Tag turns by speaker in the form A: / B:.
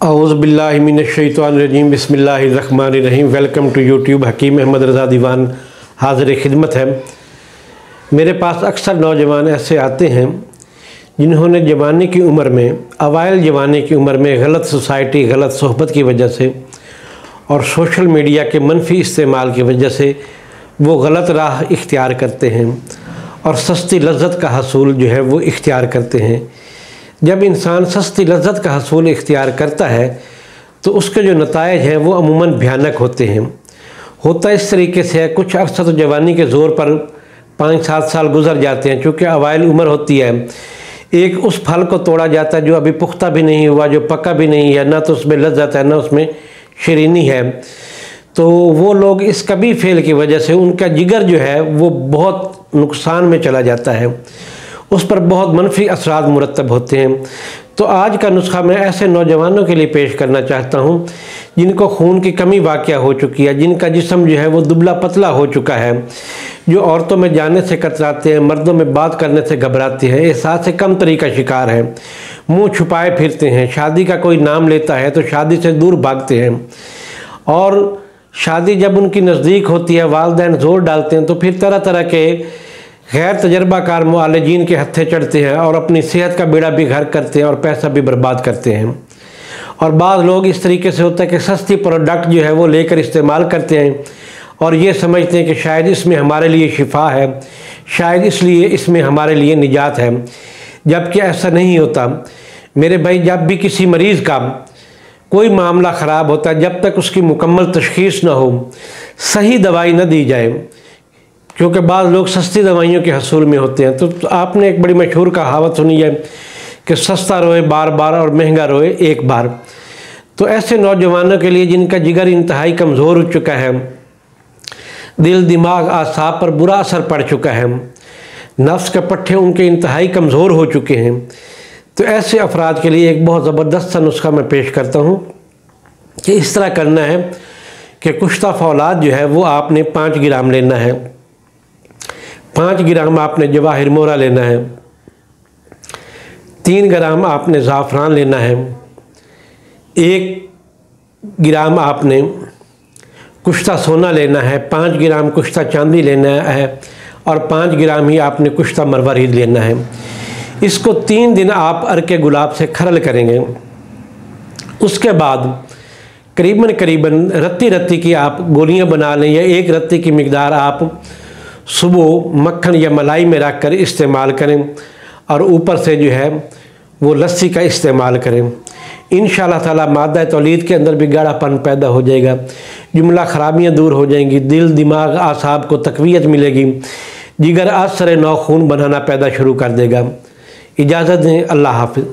A: औज़ुबिल्लाहिमिनश्शैतानिर्रजीम बिस्मिल्लाहिर्रहमानिर्रहीम। Welcome to YouTube. Hakeem Ahmad Raza Diwan हाज़िर खिदमत है। मेरे पास अक्सर नौजवान ऐसे आते हैं जिन्होंने जवानी की उम्र में, अवाइल जवानी की उम्र में गलत सोसाइटी, गलत सोहबत की वजह से और सोशल मीडिया के मनफी इस्तेमाल की वजह से वो गलत राह इख्तियार करते हैं और सस्ती लज्जत का हसूल जो है वो इख्तियार करते हैं। जब इंसान सस्ती लज्जत का हसूल इख्तियार करता है तो उसके जो नताइज हैं वो अमूमन भयानक होते हैं। होता इस तरीके से है, कुछ अर्सा तो जवानी के ज़ोर पर 5-7 साल गुजर जाते हैं, चूँकि अवाइल उम्र होती है। एक उस फल को तोड़ा जाता है जो अभी पुख्ता भी नहीं हुआ, जो पका भी नहीं है, ना तो उसमें लज्जत है ना उसमें शरीनी है। तो वो लोग इस कभी फेल की वजह से उनका जिगर जो है वो बहुत नुकसान में चला जाता है, उस पर बहुत मनफी असरात मुरतब होते हैं। तो आज का नुस्खा मैं ऐसे नौजवानों के लिए पेश करना चाहता हूं जिनको खून की कमी वाक़या हो चुकी है, जिनका जिस्म जो है वो दुबला पतला हो चुका है, जो औरतों में जाने से कतराते हैं, मर्दों में बात करने से घबराते हैं, एहसास से कम तरी का शिकार है, मुँह छुपाए फिरते हैं, शादी का कोई नाम लेता है तो शादी से दूर भागते हैं, और शादी जब उनकी नज़दीक होती है वालिदैन ज़ोर डालते हैं तो फिर तरह तरह के गैर तजर्बाकार मुआलिजीन के हत्थे चढ़ते हैं और अपनी सेहत का बेड़ा भी घर करते हैं और पैसा भी बर्बाद करते हैं। और बाद लोग इस तरीके से होता है कि सस्ती प्रोडक्ट जो है वो लेकर इस्तेमाल करते हैं और ये समझते हैं कि शायद इसमें हमारे लिए शिफा है, शायद इसलिए इसमें हमारे लिए निजात है, जबकि ऐसा नहीं होता। मेरे भाई, जब भी किसी मरीज़ का कोई मामला ख़राब होता है, जब तक उसकी मुकम्मल तशख़ीस ना हो, सही दवाई न दी जाए, क्योंकि बाद लोग सस्ती दवाइयों के हसूल में होते हैं। तो आपने एक बड़ी मशहूर कहावत सुनी है कि सस्ता रोए बार बार और महंगा रोए एक बार। तो ऐसे नौजवानों के लिए जिनका जिगर इंतहाई कमज़ोर हो चुका है, दिल दिमाग आसाब पर बुरा असर पड़ चुका है, नफ्स के पट्टे उनके इंतहाई कमज़ोर हो चुके हैं, तो ऐसे अफराद के लिए एक बहुत ज़बरदस्त सा नुस्खा मैं पेश करता हूँ कि इस तरह करना है कि कुश्ता फौलाद जो है वो आपने 5 ग्राम लेना है। 5 ग्राम आपने जवाहिर मोरा लेना है। 3 ग्राम आपने ज़ाफ़रान लेना है। 1 ग्राम आपने कुश्ता सोना लेना है। 5 ग्राम कुश्ता चांदी लेना है और 5 ग्राम ही आपने कुश्ता मरवरीद लेना है। इसको 3 दिन आप अर्के गुलाब से खरल करेंगे। उसके बाद करीबन रत्ती रत्ती की आप गोलियां बना लें, या 1 रत्ती की मिकदार आप सुबह मक्खन या मलाई में रख कर इस्तेमाल करें और ऊपर से जो है वो लस्सी का इस्तेमाल करें। इंशाअल्लाह ताला मादा तौलीद के अंदर भी गाढ़ापन पैदा हो जाएगा, जुमला ख़राबियाँ दूर हो जाएंगी, दिल दिमाग आसाब को तक़वियत मिलेगी, जिगर असर नौ खून बनाना पैदा शुरू कर देगा। इजाज़त दें, अल्लाह हाफ़िज़।